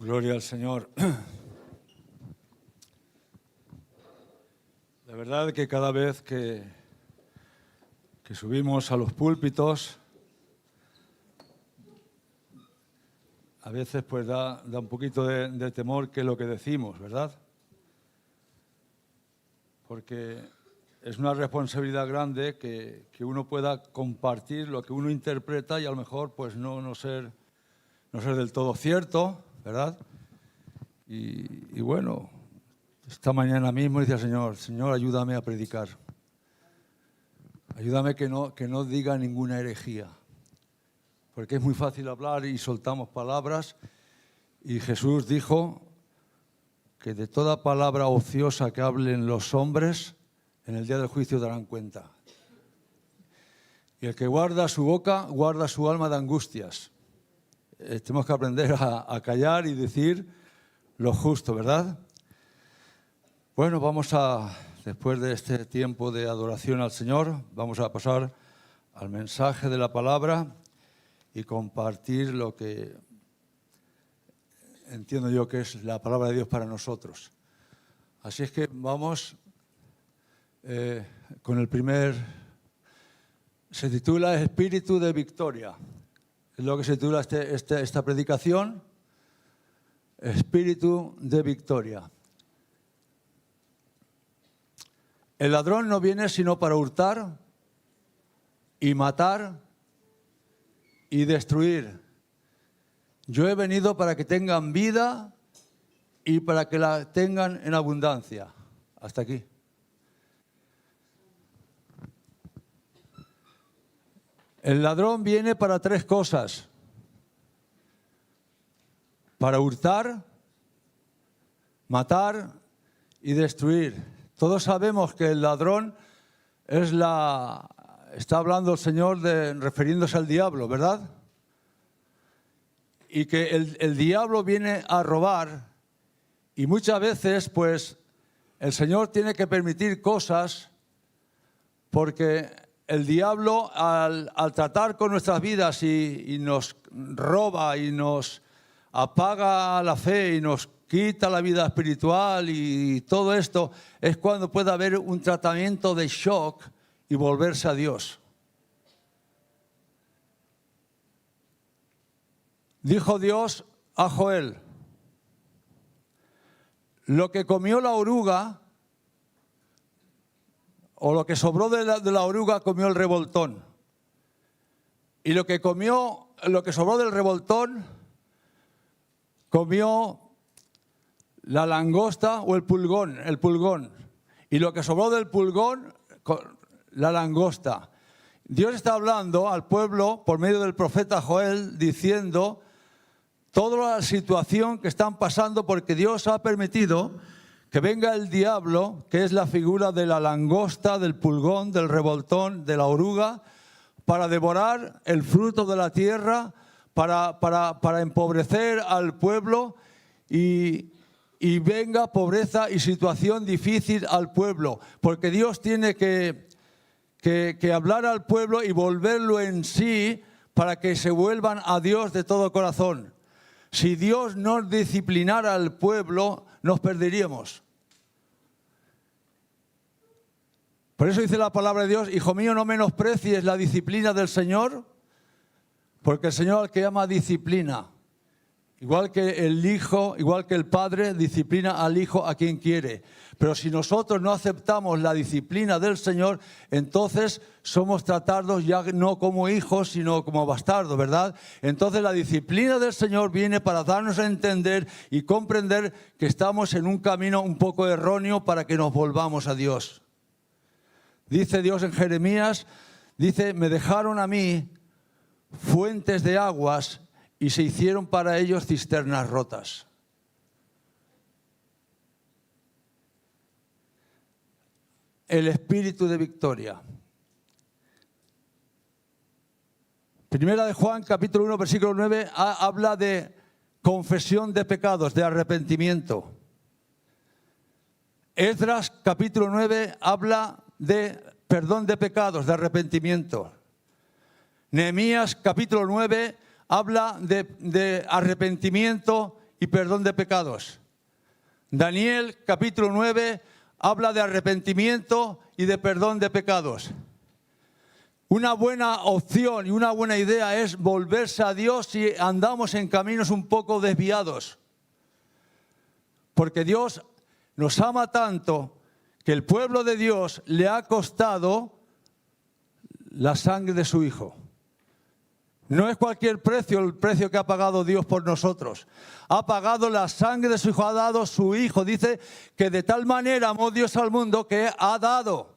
Gloria al Señor. La verdad que cada vez que subimos a los púlpitos, a veces pues da un poquito de temor que lo que decimos, ¿verdad? Porque es una responsabilidad grande que uno pueda compartir lo que uno interpreta y a lo mejor pues no ser del todo cierto, ¿verdad? Y bueno, esta mañana mismo dice al Señor, ayúdame a predicar. Ayúdame que no diga ninguna herejía. Porque es muy fácil hablar y soltamos palabras. Y Jesús dijo que de toda palabra ociosa que hablen los hombres, en el día del juicio darán cuenta. Y el que guarda su boca, guarda su alma de angustias. Tenemos que aprender a callar y decir lo justo, ¿verdad? Bueno, después de este tiempo de adoración al Señor, vamos a pasar al mensaje de la palabra y compartir lo que entiendo yo que es la palabra de Dios para nosotros. Así es que vamos con el primer, se titula Espíritu de Victoria. Es lo que se titula esta predicación, Espíritu de Victoria. El ladrón no viene sino para hurtar y matar y destruir. Yo he venido para que tengan vida y para que la tengan en abundancia. Hasta aquí. El ladrón viene para tres cosas: para hurtar, matar y destruir. Todos sabemos que el ladrón está hablando el Señor refiriéndose al diablo, ¿verdad? Y que el diablo viene a robar y muchas veces pues el Señor tiene que permitir cosas porque el diablo al tratar con nuestras vidas y nos roba y nos apaga la fe y nos quita la vida espiritual y todo esto, es cuando puede haber un tratamiento de shock y volverse a Dios. Dijo Dios a Joel: lo que comió la oruga, o lo que sobró de la oruga, comió el revoltón. Y lo que sobró del revoltón, comió la langosta o el pulgón. Y lo que sobró del pulgón, la langosta. Dios está hablando al pueblo por medio del profeta Joel, diciendo toda la situación que están pasando porque Dios ha permitido que venga el diablo, que es la figura de la langosta, del pulgón, del revoltón, de la oruga, para devorar el fruto de la tierra, para empobrecer al pueblo y venga pobreza y situación difícil al pueblo. Porque Dios tiene que hablar al pueblo y volverlo en sí para que se vuelvan a Dios de todo corazón. Si Dios no disciplinara al pueblo, nos perderíamos. Por eso dice la palabra de Dios: hijo mío, no menosprecies la disciplina del Señor, porque el Señor al que ama disciplina. Igual que el Hijo, igual que el Padre disciplina al Hijo a quien quiere. Pero si nosotros no aceptamos la disciplina del Señor, entonces somos tratados ya no como hijos, sino como bastardos, ¿verdad? Entonces la disciplina del Señor viene para darnos a entender y comprender que estamos en un camino un poco erróneo para que nos volvamos a Dios. Dice Dios en Jeremías, dice: me dejaron a mí fuentes de aguas y se hicieron para ellos cisternas rotas. El espíritu de victoria. Primera de Juan, capítulo 1, versículo 9, habla de confesión de pecados, de arrepentimiento. Esdras, capítulo 9, habla de perdón de pecados, de arrepentimiento. Nehemías, capítulo 9, habla de arrepentimiento y perdón de pecados. Daniel capítulo 9 habla de arrepentimiento y de perdón de pecados. Una buena opción y una buena idea es volverse a Dios si andamos en caminos un poco desviados. Porque Dios nos ama tanto que el pueblo de Dios le ha costado la sangre de su Hijo. No es cualquier precio el precio que ha pagado Dios por nosotros. Ha pagado la sangre de su Hijo, ha dado su Hijo. Dice que de tal manera amó Dios al mundo que ha dado.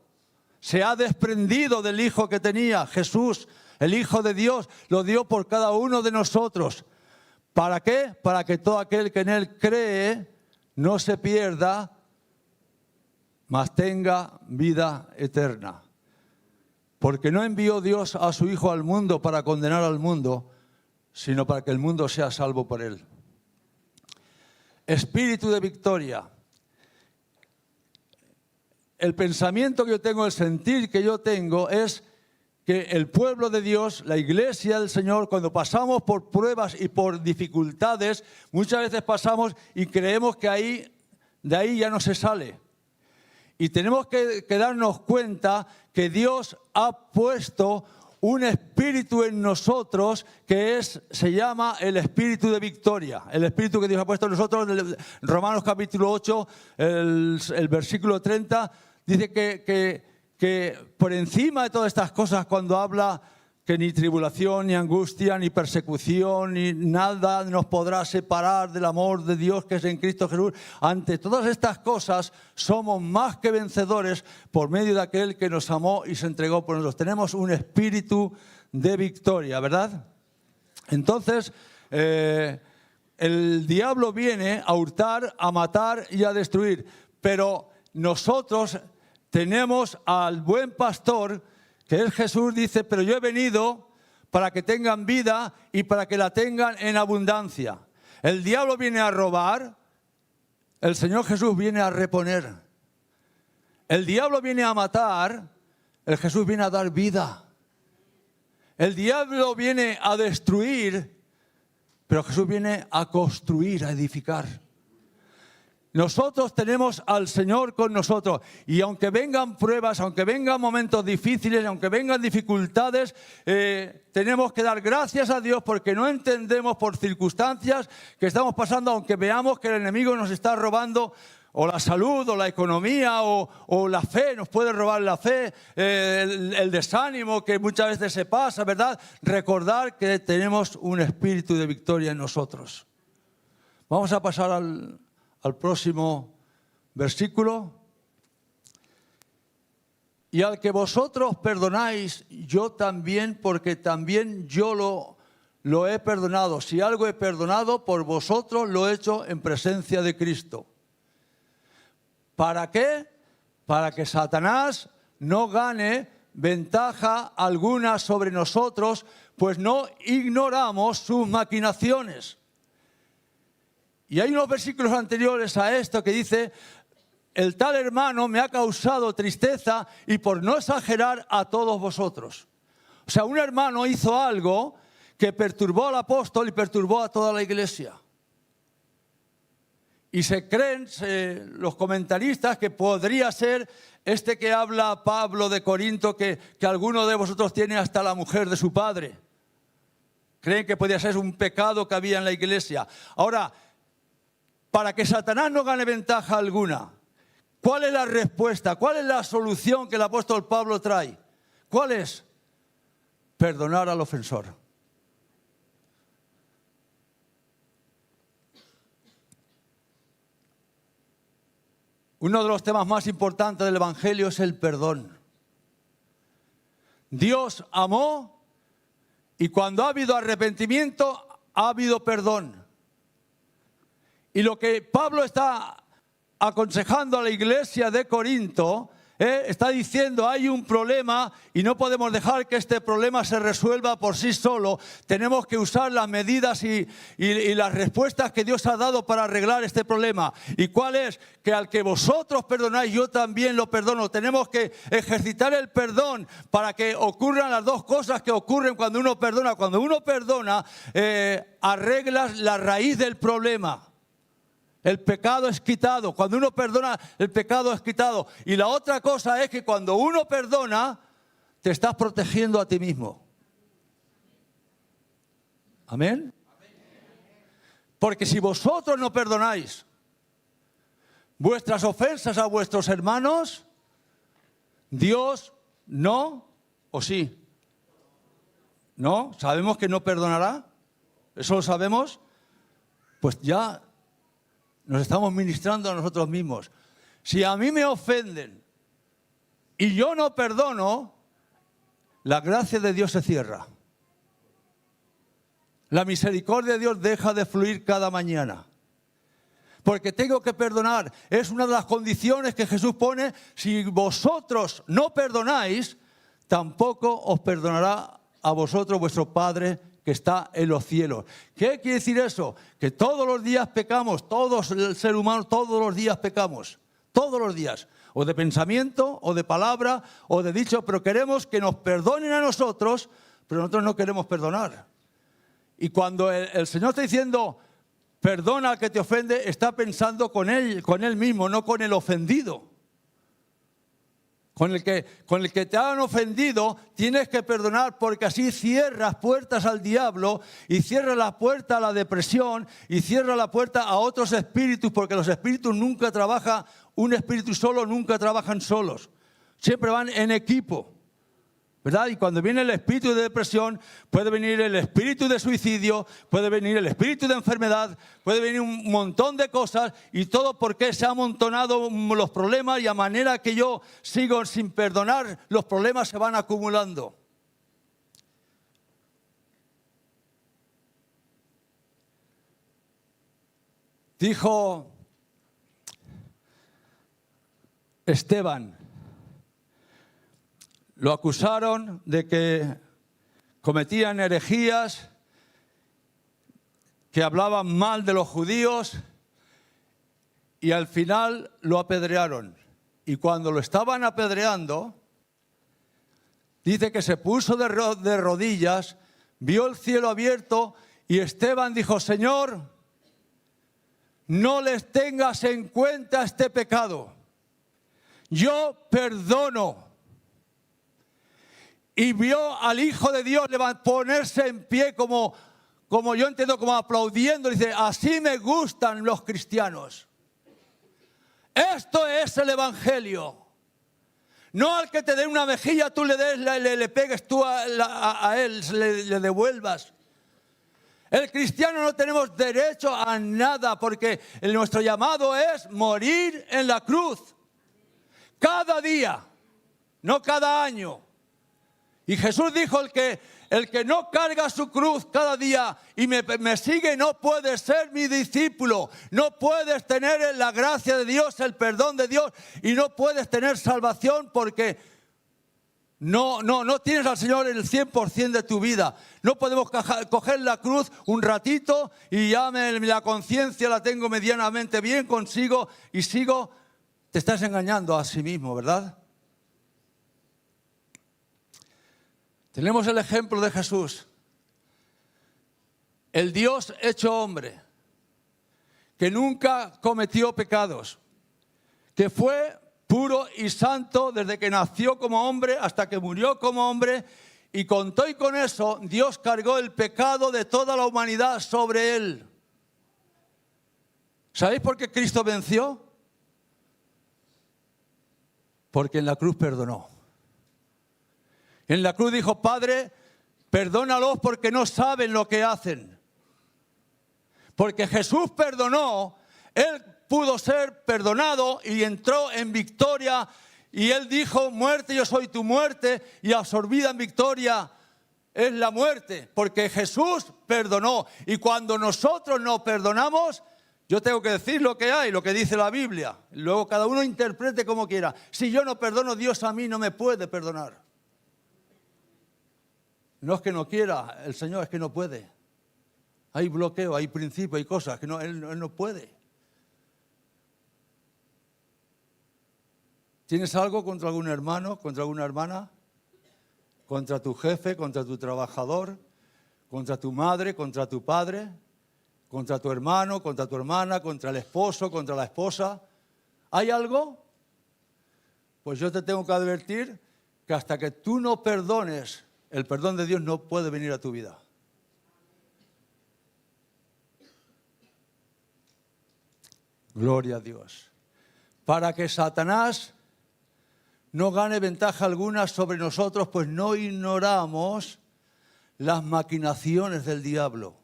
Se ha desprendido del Hijo que tenía. Jesús, el Hijo de Dios, lo dio por cada uno de nosotros. ¿Para qué? Para que todo aquel que en Él cree no se pierda, mas tenga vida eterna. Porque no envió Dios a su Hijo al mundo para condenar al mundo, sino para que el mundo sea salvo por Él. Espíritu de victoria. El pensamiento que yo tengo, el sentir que yo tengo es que el pueblo de Dios, la iglesia del Señor, cuando pasamos por pruebas y por dificultades, muchas veces pasamos y creemos que de ahí ya no se sale. Y tenemos que darnos cuenta que Dios ha puesto un espíritu en nosotros que se llama el espíritu de victoria. El espíritu que Dios ha puesto en nosotros, Romanos capítulo 8, el versículo 30, dice que por encima de todas estas cosas, cuando habla que ni tribulación, ni angustia, ni persecución, ni nada nos podrá separar del amor de Dios que es en Cristo Jesús. Ante todas estas cosas somos más que vencedores por medio de aquel que nos amó y se entregó por nosotros. Tenemos un espíritu de victoria, ¿verdad? Entonces, el diablo viene a hurtar, a matar y a destruir, pero nosotros tenemos al buen pastor, que es Jesús. Dice, pero yo he venido para que tengan vida y para que la tengan en abundancia. El diablo viene a robar, el Señor Jesús viene a reponer. El diablo viene a matar, el Jesús viene a dar vida. El diablo viene a destruir, pero Jesús viene a construir, a edificar. Nosotros tenemos al Señor con nosotros y aunque vengan pruebas, aunque vengan momentos difíciles, aunque vengan dificultades, tenemos que dar gracias a Dios porque no entendemos por circunstancias que estamos pasando, aunque veamos que el enemigo nos está robando o la salud o la economía o la fe, nos puede robar la fe, el desánimo que muchas veces se pasa, ¿verdad? Recordar que tenemos un espíritu de victoria en nosotros. Vamos a pasar al próximo versículo. Y al que vosotros perdonáis, yo también, porque también yo lo he perdonado. Si algo he perdonado, por vosotros lo he hecho en presencia de Cristo. ¿Para qué? Para que Satanás no gane ventaja alguna sobre nosotros, pues no ignoramos sus maquinaciones. Y hay unos versículos anteriores a esto que dice, el tal hermano me ha causado tristeza y por no exagerar a todos vosotros. O sea, un hermano hizo algo que perturbó al apóstol y perturbó a toda la iglesia. Y se creen los comentaristas que podría ser este que habla Pablo de Corinto, que alguno de vosotros tiene hasta la mujer de su padre. Creen que podía ser un pecado que había en la iglesia. Ahora, para que Satanás no gane ventaja alguna, ¿cuál es la respuesta? ¿Cuál es la solución que el apóstol Pablo trae? ¿Cuál es? Perdonar al ofensor. Uno de los temas más importantes del Evangelio es el perdón. Dios amó y cuando ha habido arrepentimiento, ha habido perdón. Y lo que Pablo está aconsejando a la iglesia de Corinto, está diciendo, hay un problema y no podemos dejar que este problema se resuelva por sí solo. Tenemos que usar las medidas y las respuestas que Dios ha dado para arreglar este problema. ¿Y cuál es? Que al que vosotros perdonáis, yo también lo perdono. Tenemos que ejercitar el perdón para que ocurran las dos cosas que ocurren cuando uno perdona. Cuando uno perdona, arreglas la raíz del problema. El pecado es quitado. Cuando uno perdona, el pecado es quitado. Y la otra cosa es que cuando uno perdona, te estás protegiendo a ti mismo. ¿Amén? Porque si vosotros no perdonáis vuestras ofensas a vuestros hermanos, Dios no, ¿o sí? ¿No? ¿Sabemos que no perdonará? ¿Eso lo sabemos? Pues ya nos estamos ministrando a nosotros mismos. Si a mí me ofenden y yo no perdono, la gracia de Dios se cierra. La misericordia de Dios deja de fluir cada mañana. Porque tengo que perdonar. Es una de las condiciones que Jesús pone. Si vosotros no perdonáis, tampoco os perdonará a vosotros vuestro Padre que está en los cielos. ¿Qué quiere decir eso? Que todos los días pecamos, todos, el ser humano, todos los días pecamos. Todos los días. O de pensamiento, o de palabra, o de dicho, pero queremos que nos perdonen a nosotros, pero nosotros no queremos perdonar. Y cuando el Señor está diciendo, perdona al que te ofende, está pensando con él mismo, no con el ofendido. Con el que te han ofendido, tienes que perdonar porque así cierras puertas al diablo y cierras la puerta a la depresión y cierras la puerta a otros espíritus, porque los espíritus nunca trabajan, un espíritu solo nunca trabajan solos, siempre van en equipo. ¿Verdad? Y cuando viene el espíritu de depresión, puede venir el espíritu de suicidio, puede venir el espíritu de enfermedad, puede venir un montón de cosas, y todo porque se han amontonado los problemas, y a manera que yo sigo sin perdonar, los problemas se van acumulando. Dijo Esteban, lo acusaron de que cometían herejías, que hablaban mal de los judíos, y al final lo apedrearon. Y cuando lo estaban apedreando, dice que se puso de rodillas, vio el cielo abierto, y Esteban dijo, Señor, no les tengas en cuenta este pecado. Yo perdono. Y vio al Hijo de Dios ponerse en pie como yo entiendo, como aplaudiendo. Dice, así me gustan los cristianos. Esto es el Evangelio. No al que te dé una mejilla tú le pegues tú a él, le devuelvas. El cristiano no tenemos derecho a nada porque nuestro llamado es morir en la cruz. Cada día, no cada año. Y Jesús dijo, el que no carga su cruz cada día y me sigue no puede ser mi discípulo. No puedes tener la gracia de Dios, el perdón de Dios, y no puedes tener salvación porque no tienes al Señor el 100% de tu vida. No podemos coger la cruz un ratito y ya la conciencia la tengo medianamente bien consigo y sigo. Te estás engañando a sí mismo, ¿verdad? Tenemos el ejemplo de Jesús, el Dios hecho hombre, que nunca cometió pecados, que fue puro y santo desde que nació como hombre hasta que murió como hombre, y con todo y con eso Dios cargó el pecado de toda la humanidad sobre él. ¿Sabéis por qué Cristo venció? Porque en la cruz perdonó. En la cruz dijo, Padre, perdónalos porque no saben lo que hacen. Porque Jesús perdonó, Él pudo ser perdonado y entró en victoria. Y Él dijo, muerte, yo soy tu muerte, y absorbida en victoria es la muerte. Porque Jesús perdonó. Y cuando nosotros no perdonamos, yo tengo que decir lo que hay, lo que dice la Biblia. Luego cada uno interprete como quiera. Si yo no perdono, Dios a mí no me puede perdonar. No es que no quiera el Señor, es que no puede. Hay bloqueo, hay principio, hay cosas que Él no puede. ¿Tienes algo contra algún hermano, contra alguna hermana? ¿Contra tu jefe, contra tu trabajador? ¿Contra tu madre, contra tu padre? contra tu hermano, contra tu hermana, contra el esposo, contra la esposa. ¿Hay algo? Pues yo te tengo que advertir que hasta que tú no perdones, el perdón de Dios no puede venir a tu vida. Gloria a Dios. Para que Satanás no gane ventaja alguna sobre nosotros, pues no ignoramos las maquinaciones del diablo.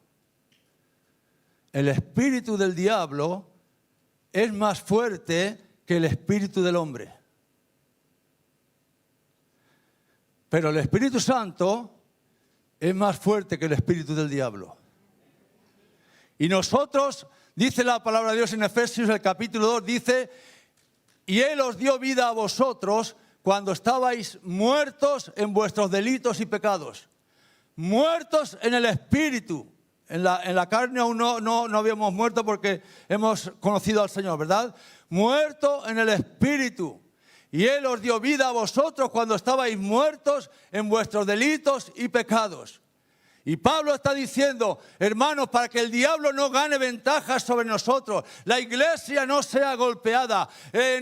El espíritu del diablo es más fuerte que el espíritu del hombre. Pero el Espíritu Santo es más fuerte que el espíritu del diablo. Y nosotros, dice la palabra de Dios en Efesios, el capítulo 2, dice: y Él os dio vida a vosotros cuando estabais muertos en vuestros delitos y pecados. Muertos en el espíritu. En la carne aún no habíamos muerto porque hemos conocido al Señor, ¿verdad? Muerto en el espíritu. Y Él os dio vida a vosotros cuando estabais muertos en vuestros delitos y pecados. Y Pablo está diciendo, hermanos, para que el diablo no gane ventaja sobre nosotros, la iglesia no sea golpeada,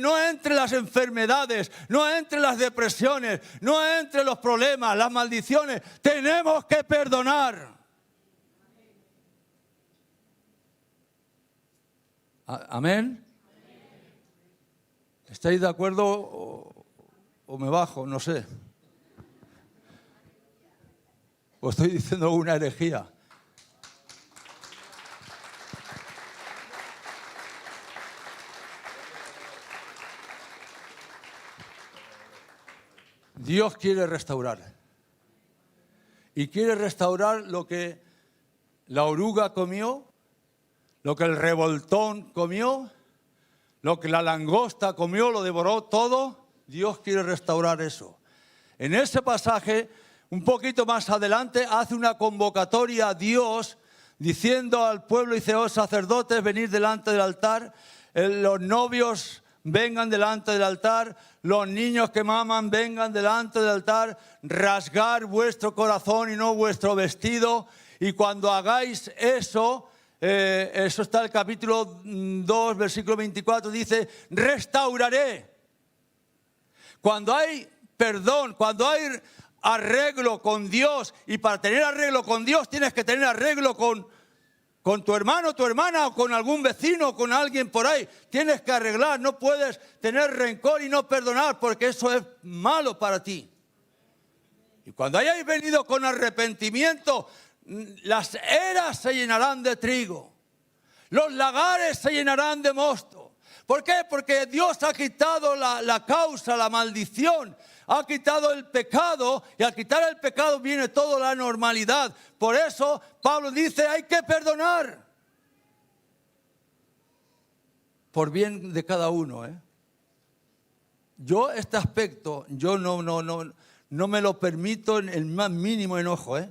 no entre las enfermedades, no entre las depresiones, no entre los problemas, las maldiciones, tenemos que perdonar. ¿Amén? ¿Estáis de acuerdo o me bajo? No sé. ¿O estoy diciendo una herejía? Dios quiere restaurar. Y quiere restaurar lo que la oruga comió, lo que el revoltón comió, lo que la langosta comió, lo devoró todo. Dios quiere restaurar eso. En ese pasaje, un poquito más adelante, hace una convocatoria a Dios diciendo al pueblo, dice: oh sacerdotes, venid delante del altar, los novios vengan delante del altar, los niños que maman vengan delante del altar, rasgar vuestro corazón y no vuestro vestido. Y cuando hagáis eso, eso está en el capítulo 2, versículo 24, dice: restauraré. Cuando hay perdón, cuando hay arreglo con Dios, y para tener arreglo con Dios tienes que tener arreglo con tu hermano, tu hermana, o con algún vecino, o con alguien por ahí. Tienes que arreglar, no puedes tener rencor y no perdonar, porque eso es malo para ti. Y cuando hayáis venido con arrepentimiento, las eras se llenarán de trigo, los lagares se llenarán de mosto. ¿Por qué? Porque Dios ha quitado la causa, la maldición, ha quitado el pecado, y al quitar el pecado viene toda la normalidad. Por eso Pablo dice: hay que perdonar por bien de cada uno. Yo este aspecto, yo no me lo permito en el más mínimo enojo. Es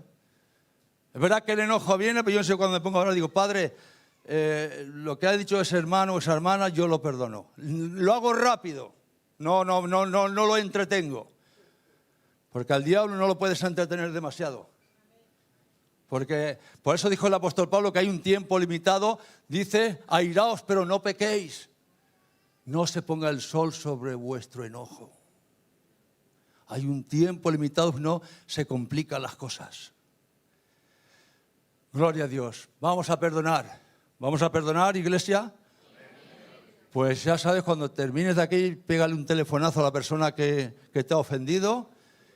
verdad que el enojo viene, pero yo no sé, cuando me pongo a hablar digo: Padre, lo que ha dicho ese hermano o esa hermana, yo lo perdono. Lo hago rápido. No lo entretengo. Porque al diablo no lo puedes entretener demasiado. Porque por eso dijo el apóstol Pablo que hay un tiempo limitado. Dice: airaos, pero no pequéis. No se ponga el sol sobre vuestro enojo. Hay un tiempo limitado, no se complican las cosas. Gloria a Dios. Vamos a perdonar. ¿Vamos a perdonar, iglesia? Pues ya sabes, cuando termines de aquí, pégale un telefonazo a la persona que te ha ofendido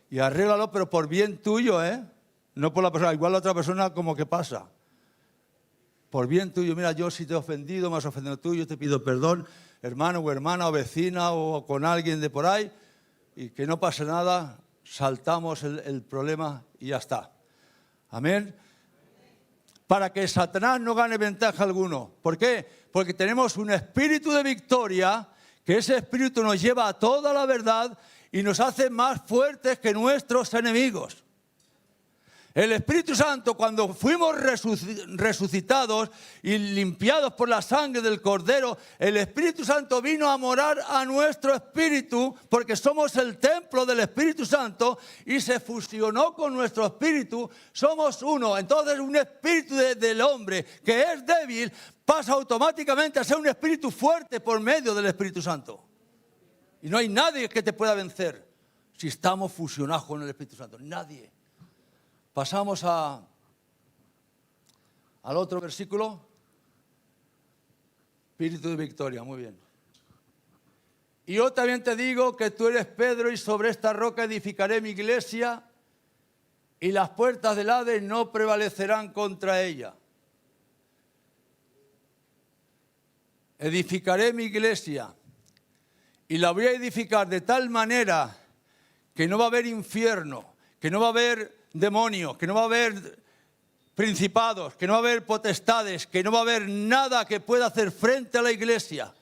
y arréglalo, pero por bien tuyo, no por la persona. Igual la otra persona como que pasa. Por bien tuyo. Mira, yo si te he ofendido, me has ofendido tú, yo te pido perdón, hermano o hermana o vecina o con alguien de por ahí, y que no pase nada, saltamos el problema y ya está. Amén. Para que Satanás no gane ventaja alguno. ¿Por qué? Porque tenemos un espíritu de victoria, que ese espíritu nos lleva a toda la verdad y nos hace más fuertes que nuestros enemigos. El Espíritu Santo, cuando fuimos resucitados y limpiados por la sangre del Cordero, el Espíritu Santo vino a morar a nuestro espíritu, porque somos el templo del Espíritu Santo, y se fusionó con nuestro espíritu. Somos uno. Entonces, un espíritu del hombre que es débil pasa automáticamente a ser un espíritu fuerte por medio del Espíritu Santo. Y no hay nadie que te pueda vencer si estamos fusionados con el Espíritu Santo. Nadie. Pasamos al otro versículo. Espíritu de victoria, muy bien. Y yo también te digo que tú eres Pedro, y sobre esta roca edificaré mi iglesia, y las puertas del Hades no prevalecerán contra ella. Edificaré mi iglesia, y la voy a edificar de tal manera que no va a haber infierno, que no va a haber demonios, que no va a haber principados, que no va a haber potestades, que no va a haber nada que pueda hacer frente a la iglesia.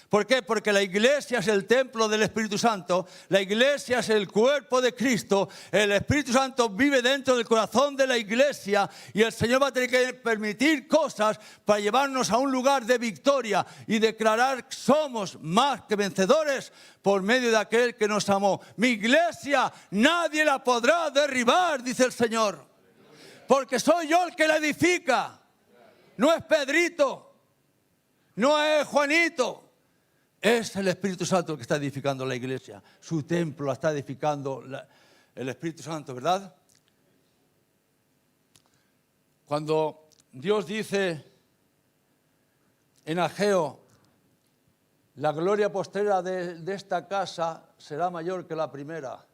¿Por qué? Porque la iglesia es el templo del Espíritu Santo, la iglesia es el cuerpo de Cristo, el Espíritu Santo vive dentro del corazón de la iglesia, y el Señor va a tener que permitir cosas para llevarnos a un lugar de victoria y declarar que somos más que vencedores por medio de aquel que nos amó. Mi iglesia nadie la podrá derribar, dice el Señor, porque soy yo el que la edifica. No es Pedrito, no es Juanito. Es el Espíritu Santo el que está edificando la iglesia. Su templo la está edificando el Espíritu Santo, ¿verdad? Cuando Dios dice en Ageo, la gloria postrera de esta casa será mayor que la primera.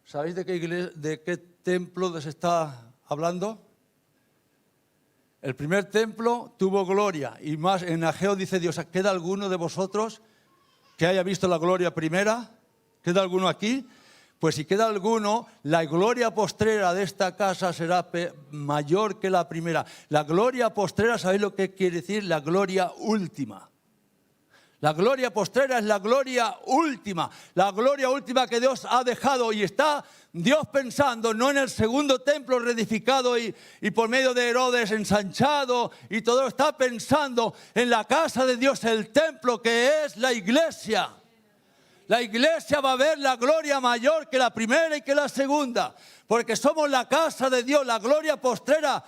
¿Sabéis de qué templo se está hablando? El primer templo tuvo gloria, y más en Ageo dice Dios, ¿queda alguno de vosotros que haya visto la gloria primera? ¿Queda alguno aquí? Pues si queda alguno, la gloria postrera de esta casa será mayor que la primera. La gloria postrera, ¿sabéis lo que quiere decir? La gloria última. La gloria postrera es la gloria última que Dios ha dejado, y está Dios pensando no en el segundo templo reedificado y por medio de Herodes ensanchado y todo, está pensando en la casa de Dios, el templo que es la iglesia. La iglesia va a ver la gloria mayor que la primera y que la segunda, porque somos la casa de Dios. La gloria postrera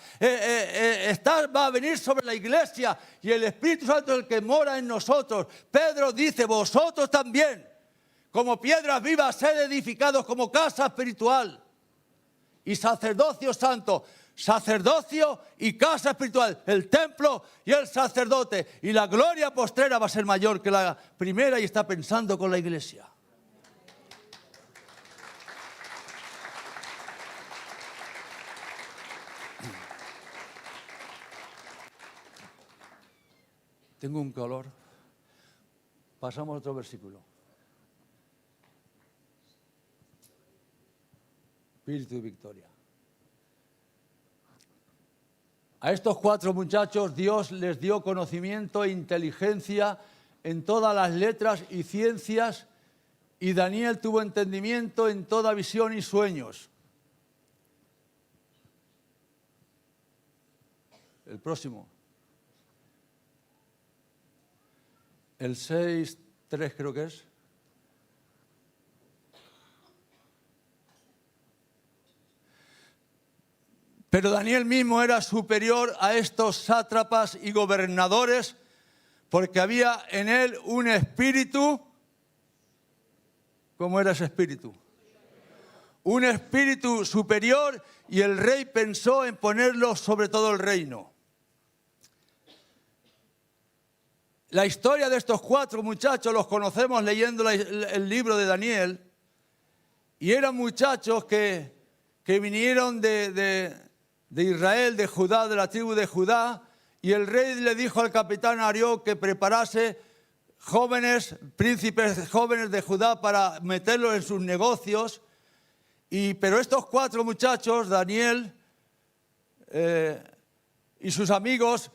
va a venir sobre la iglesia, y el Espíritu Santo es el que mora en nosotros. Pedro dice, vosotros también, como piedras vivas, sed edificados como casa espiritual y sacerdocio santo. Sacerdocio y casa espiritual, el templo y el sacerdote. Y la gloria postrera va a ser mayor que la primera, y está pensando con la iglesia. Tengo un calor. Pasamos a otro versículo. Espíritu de victoria. A estos 4 muchachos Dios les dio conocimiento e inteligencia en todas las letras y ciencias, y Daniel tuvo entendimiento en toda visión y sueños. El próximo. El 6:3 creo que es. Pero Daniel mismo era superior a estos sátrapas y gobernadores, porque había en él un espíritu. ¿Cómo era ese espíritu? Un espíritu superior, y el rey pensó en ponerlo sobre todo el reino. La historia de estos 4 muchachos los conocemos leyendo el libro de Daniel, y eran muchachos que vinieron de Israel, de Judá, de la tribu de Judá, y el rey le dijo al capitán Arioc que preparase príncipes jóvenes de Judá para meterlos en sus negocios. Pero estos 4 muchachos, Daniel y sus amigos,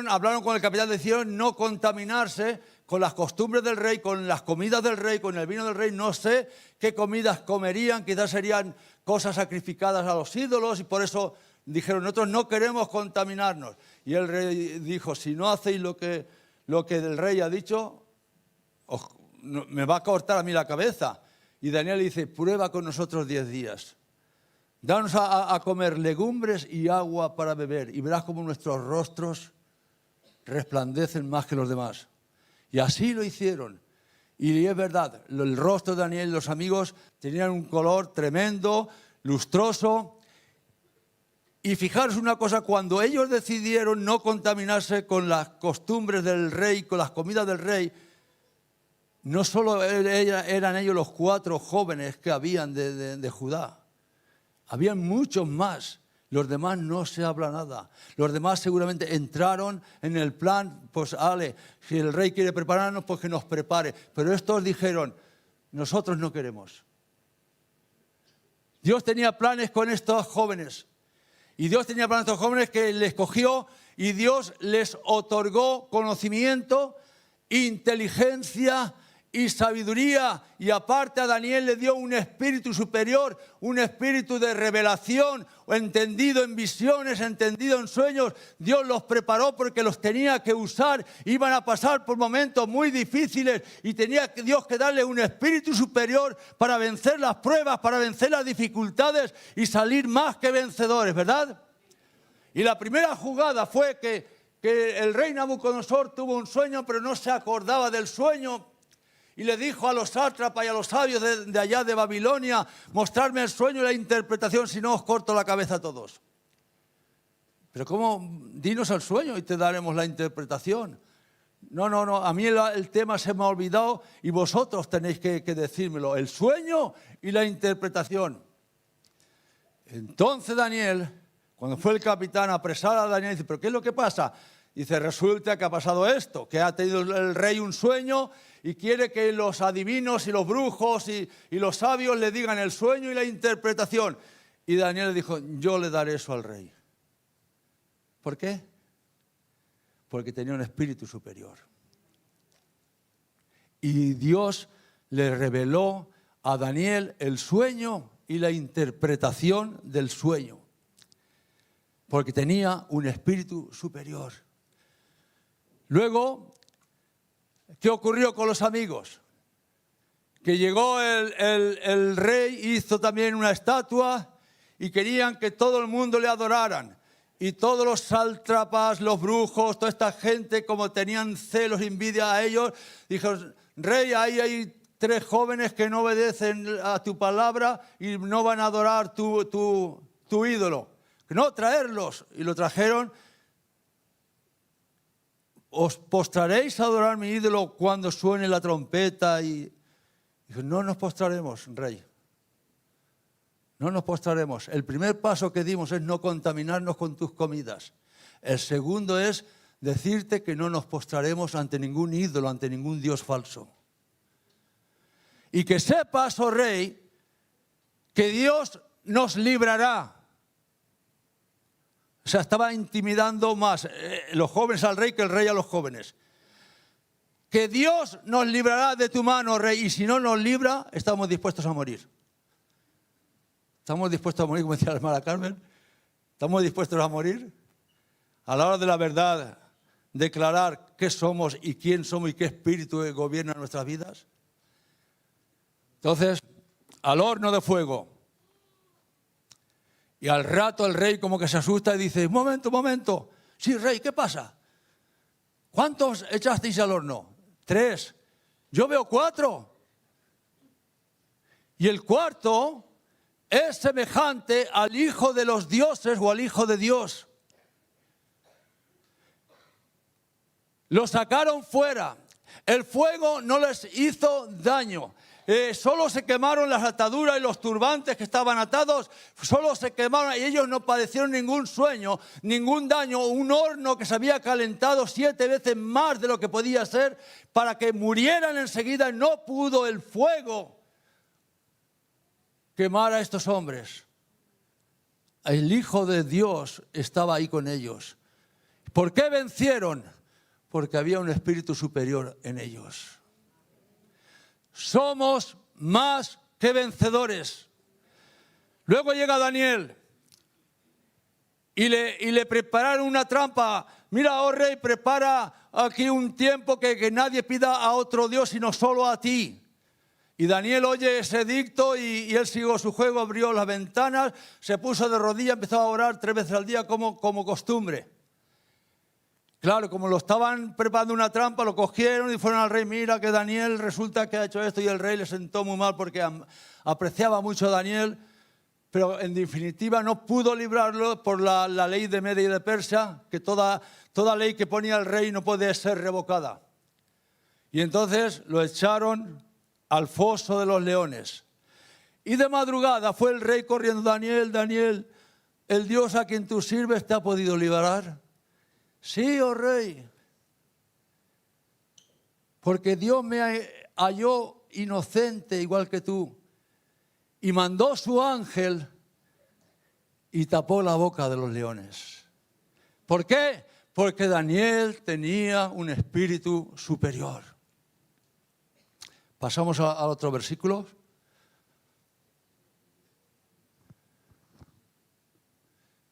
hablaron con el capitán, decidieron no contaminarse con las costumbres del rey, con las comidas del rey, con el vino del rey. No sé qué comidas comerían, quizás serían cosas sacrificadas a los ídolos y por eso dijeron, nosotros no queremos contaminarnos. Y el rey dijo, si no hacéis lo que el rey ha dicho, me va a cortar a mí la cabeza. Y Daniel dice, prueba con nosotros 10 días. Danos a comer legumbres y agua para beber y verás cómo nuestros rostros resplandecen más que los demás. Y así lo hicieron. Y es verdad, el rostro de Daniel y los amigos tenían un color tremendo, lustroso. Y fijaros una cosa, cuando ellos decidieron no contaminarse con las costumbres del rey, con las comidas del rey, no solo eran ellos los 4 jóvenes que habían de Judá. Habían muchos más. Los demás no se habla nada. Los demás seguramente entraron en el plan, pues si el rey quiere prepararnos, pues que nos prepare. Pero estos dijeron, nosotros no queremos. Dios tenía planes con estos jóvenes. Y Dios tenía planes con estos jóvenes que les cogió y Dios les otorgó conocimiento, inteligencia y sabiduría, y aparte a Daniel le dio un espíritu superior, un espíritu de revelación, entendido en visiones, entendido en sueños. Dios los preparó porque los tenía que usar, iban a pasar por momentos muy difíciles y tenía Dios que darle un espíritu superior para vencer las pruebas, para vencer las dificultades y salir más que vencedores, ¿verdad? Y la primera jugada fue que el rey Nabucodonosor tuvo un sueño, pero no se acordaba del sueño. Y le dijo a los sátrapas y a los sabios de allá de Babilonia, mostrarme el sueño y la interpretación, si no os corto la cabeza a todos. Pero ¿cómo? Dinos el sueño y te daremos la interpretación. No, a mí el tema se me ha olvidado y vosotros tenéis que decírmelo, el sueño y la interpretación. Entonces Daniel, cuando fue el capitán a apresar a Daniel, dice, ¿pero qué es lo que pasa? Dice, resulta que ha pasado esto, que ha tenido el rey un sueño y quiere que los adivinos y los brujos y los sabios le digan el sueño y la interpretación. Y Daniel le dijo, yo le daré eso al rey. ¿Por qué? Porque tenía un espíritu superior. Y Dios le reveló a Daniel el sueño y la interpretación del sueño. Porque tenía un espíritu superior. Luego, ¿qué ocurrió con los amigos? Que llegó el rey, hizo también una estatua y querían que todo el mundo le adoraran. Y todos los sátrapas, los brujos, toda esta gente, como tenían celos e envidia a ellos, dijeron, rey, ahí hay 3 jóvenes que no obedecen a tu palabra y no van a adorar tu ídolo. No, traerlos. Y lo trajeron. ¿Os postraréis a adorar mi ídolo cuando suene la trompeta? Y dijo, no nos postraremos, rey. No nos postraremos. El primer paso que dimos es no contaminarnos con tus comidas. El segundo es decirte que no nos postraremos ante ningún ídolo, ante ningún dios falso. Y que sepas, oh rey, que Dios nos librará. O sea, estaba intimidando más los jóvenes al rey que el rey a los jóvenes. Que Dios nos librará de tu mano, rey, y si no nos libra, estamos dispuestos a morir. ¿Estamos dispuestos a morir, como decía la hermana Carmen? ¿Estamos dispuestos a morir? A la hora de la verdad, declarar qué somos y quién somos y qué espíritu gobierna nuestras vidas. Entonces, al horno de fuego. Y al rato el rey como que se asusta y dice, momento. Sí, rey, ¿qué pasa? ¿Cuántos echasteis al horno? 3. Yo veo 4. Y el cuarto es semejante al hijo de los dioses o al hijo de Dios. Lo sacaron fuera. El fuego no les hizo daño. Solo se quemaron las ataduras y los turbantes que estaban atados, solo se quemaron y ellos no padecieron ningún sueño, ningún daño. Un horno que se había calentado 7 veces más de lo que podía ser para que murieran enseguida. No pudo el fuego quemar a estos hombres. El Hijo de Dios estaba ahí con ellos. ¿Por qué vencieron? Porque había un espíritu superior en ellos. Somos más que vencedores. Luego llega Daniel y le prepararon una trampa. Mira, oh rey, prepara aquí un tiempo que nadie pida a otro Dios sino solo a ti. Y Daniel oye ese edicto y él siguió su juego, abrió las ventanas, se puso de rodillas, empezó a orar 3 veces al día como costumbre. Claro, como lo estaban preparando una trampa, lo cogieron y fueron al rey. Mira que Daniel resulta que ha hecho esto, y el rey le sentó muy mal porque apreciaba mucho a Daniel, pero en definitiva no pudo librarlo por la ley de Media y de Persia, que toda ley que ponía el rey no puede ser revocada. Y entonces lo echaron al foso de los leones. Y de madrugada fue el rey corriendo: Daniel, Daniel, el Dios a quien tú sirves te ha podido liberar. Sí, oh rey, porque Dios me halló inocente igual que tú y mandó su ángel y tapó la boca de los leones. ¿Por qué? Porque Daniel tenía un espíritu superior. Pasamos al otro versículo.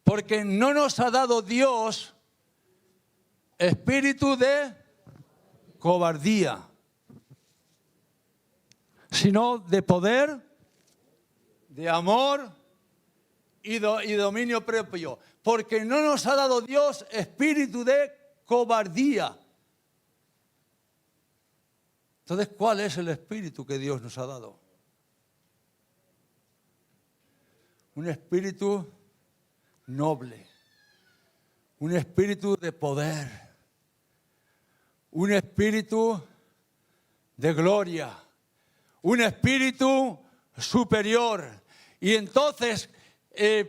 Porque no nos ha dado Dios espíritu de cobardía, sino de poder, de amor y dominio propio. Porque no nos ha dado Dios espíritu de cobardía. Entonces, ¿cuál es el espíritu que Dios nos ha dado? Un espíritu noble, un espíritu de poder, un espíritu de gloria, un espíritu superior. Y entonces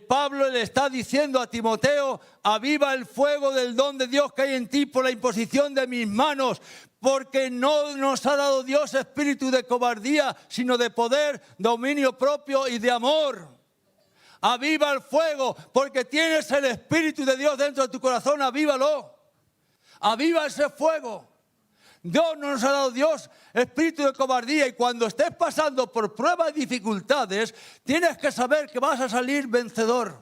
Pablo le está diciendo a Timoteo: aviva el fuego del don de Dios que hay en ti por la imposición de mis manos, porque no nos ha dado Dios espíritu de cobardía, sino de poder, dominio propio y de amor. Aviva el fuego, porque tienes el Espíritu de Dios dentro de tu corazón, avívalo. Aviva ese fuego. Dios no nos ha dado Dios espíritu de cobardía, y cuando estés pasando por pruebas y dificultades, tienes que saber que vas a salir vencedor.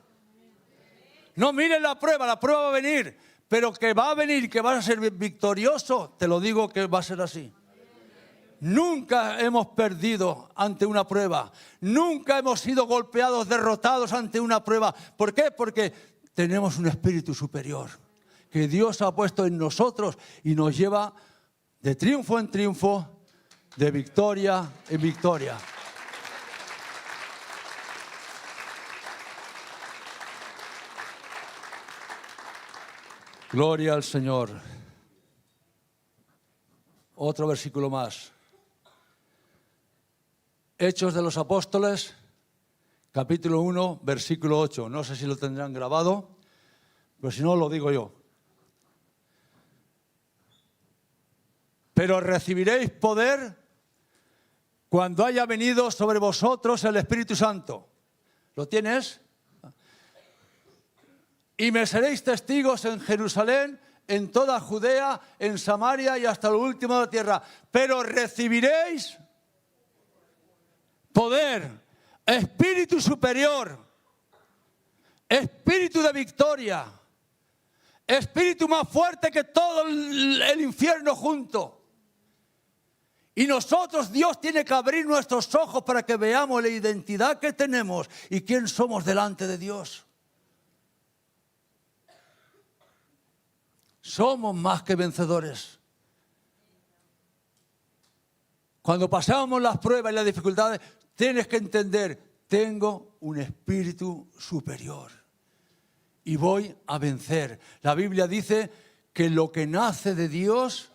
No mires la prueba va a venir, pero que va a venir, que vas a ser victorioso, te lo digo que va a ser así. Nunca hemos perdido ante una prueba. Nunca hemos sido golpeados, derrotados ante una prueba. ¿Por qué? Porque tenemos un espíritu superior que Dios ha puesto en nosotros y nos lleva de triunfo en triunfo, de victoria en victoria. Gloria al Señor. Otro versículo más. Hechos de los Apóstoles, capítulo 1, versículo 8. No sé si lo tendrán grabado, pero si no, lo digo yo. Pero recibiréis poder cuando haya venido sobre vosotros el Espíritu Santo. ¿Lo tienes? Y me seréis testigos en Jerusalén, en toda Judea, en Samaria y hasta lo último de la tierra. Pero recibiréis poder, espíritu superior, espíritu de victoria, espíritu más fuerte que todo el infierno junto. Y nosotros, Dios tiene que abrir nuestros ojos para que veamos la identidad que tenemos y quién somos delante de Dios. Somos más que vencedores. Cuando pasamos las pruebas y las dificultades, tienes que entender: tengo un espíritu superior y voy a vencer. La Biblia dice que lo que nace de Dios,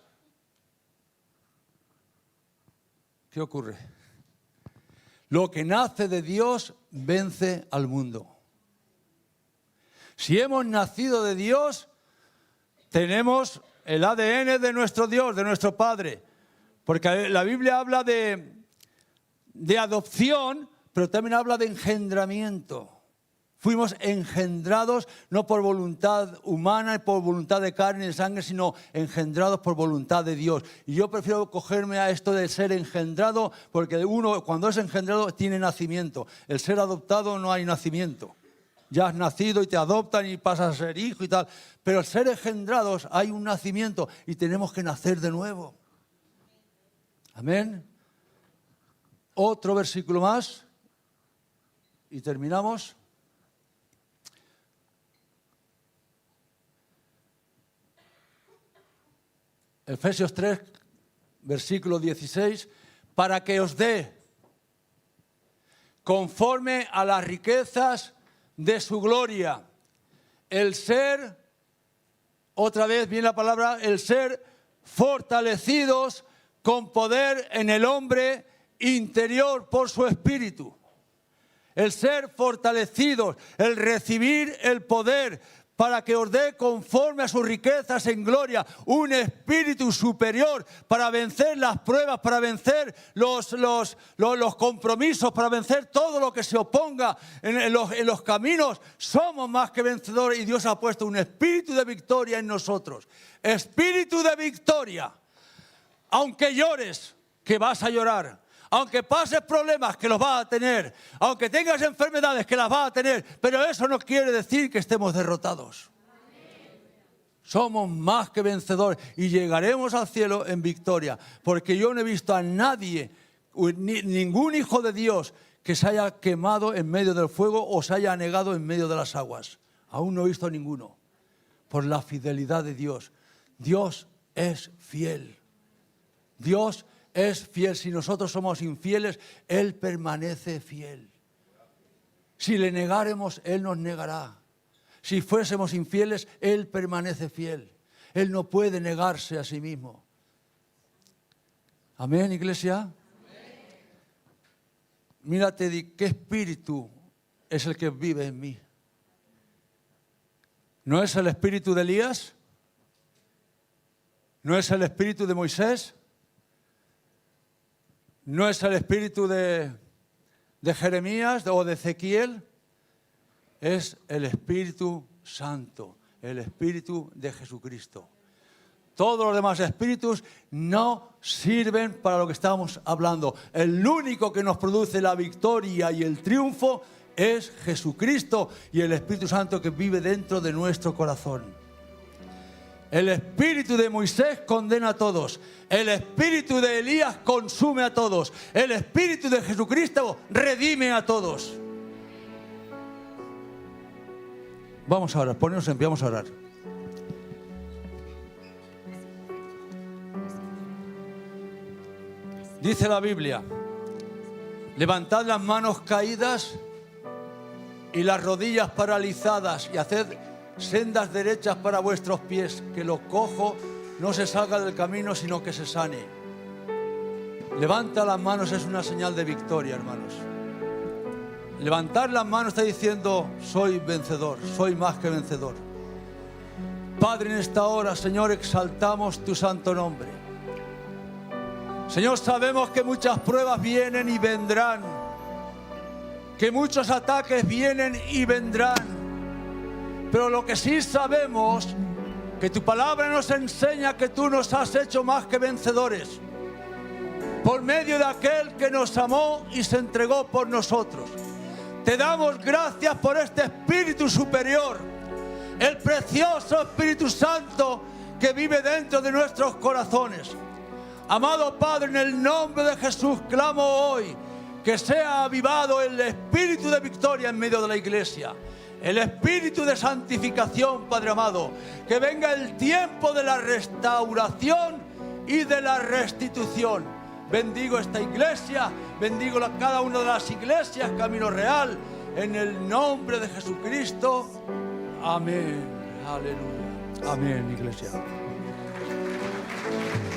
¿qué ocurre? Lo que nace de Dios vence al mundo. Si hemos nacido de Dios, tenemos el ADN de nuestro Dios, de nuestro Padre. Porque la Biblia habla de adopción, pero también habla de engendramiento. Fuimos engendrados no por voluntad humana, por voluntad de carne y de sangre, sino engendrados por voluntad de Dios. Y yo prefiero cogerme a esto de ser engendrado, porque uno cuando es engendrado tiene nacimiento. El ser adoptado no hay nacimiento. Ya has nacido y te adoptan y pasas a ser hijo y tal. Pero el ser engendrados hay un nacimiento y tenemos que nacer de nuevo. Amén. Otro versículo más y terminamos. Efesios 3, versículo 16, para que os dé, conforme a las riquezas de su gloria, el ser, otra vez viene la palabra, el ser fortalecidos con poder en el hombre interior por su espíritu. El ser fortalecidos, el recibir el poder, para que os dé conforme a sus riquezas en gloria un espíritu superior para vencer las pruebas, para vencer los compromisos, para vencer todo lo que se oponga en los caminos. Somos más que vencedores y Dios ha puesto un espíritu de victoria en nosotros. Espíritu de victoria. Aunque llores, que vas a llorar. Aunque pases problemas, que los vas a tener. Aunque tengas enfermedades, que las vas a tener. Pero eso no quiere decir que estemos derrotados. Somos más que vencedores y llegaremos al cielo en victoria. Porque yo no he visto a nadie, ningún hijo de Dios, que se haya quemado en medio del fuego o se haya anegado en medio de las aguas. Aún no he visto a ninguno. Por la fidelidad de Dios. Dios es fiel. Dios es fiel. Si nosotros somos infieles, Él permanece fiel. Si le negáremos, Él nos negará. Si fuésemos infieles, Él permanece fiel. Él no puede negarse a sí mismo. Amén, iglesia. Amén. Mírate, ¿qué espíritu es el que vive en mí? ¿No es el espíritu de Elías? ¿No es el espíritu de Moisés? ¿No es el espíritu de Jeremías o de Ezequiel? Es el Espíritu Santo, el Espíritu de Jesucristo. Todos los demás espíritus no sirven para lo que estamos hablando. El único que nos produce la victoria y el triunfo es Jesucristo y el Espíritu Santo que vive dentro de nuestro corazón. El espíritu de Moisés condena a todos. El espíritu de Elías consume a todos. El espíritu de Jesucristo redime a todos. Vamos a orar, ponemos en pie, vamos a orar. Dice la Biblia: levantad las manos caídas y las rodillas paralizadas y haced sendas derechas para vuestros pies, que lo cojo no se salga del camino, sino que se sane. Levanta las manos es una señal de victoria, hermanos. Levantar las manos está diciendo: soy vencedor, soy más que vencedor. Padre, en esta hora, Señor, exaltamos tu santo nombre. Señor, sabemos que muchas pruebas vienen y vendrán, que muchos ataques vienen y vendrán. Pero lo que sí sabemos, que tu palabra nos enseña que tú nos has hecho más que vencedores por medio de aquel que nos amó y se entregó por nosotros. Te damos gracias por este Espíritu superior, el precioso Espíritu Santo que vive dentro de nuestros corazones. Amado Padre, en el nombre de Jesús clamo hoy que sea avivado el Espíritu de victoria en medio de la iglesia. El espíritu de santificación, Padre amado, que venga el tiempo de la restauración y de la restitución. Bendigo esta iglesia, bendigo cada una de las iglesias, Camino Real, en el nombre de Jesucristo. Amén. Aleluya. Amén, iglesia.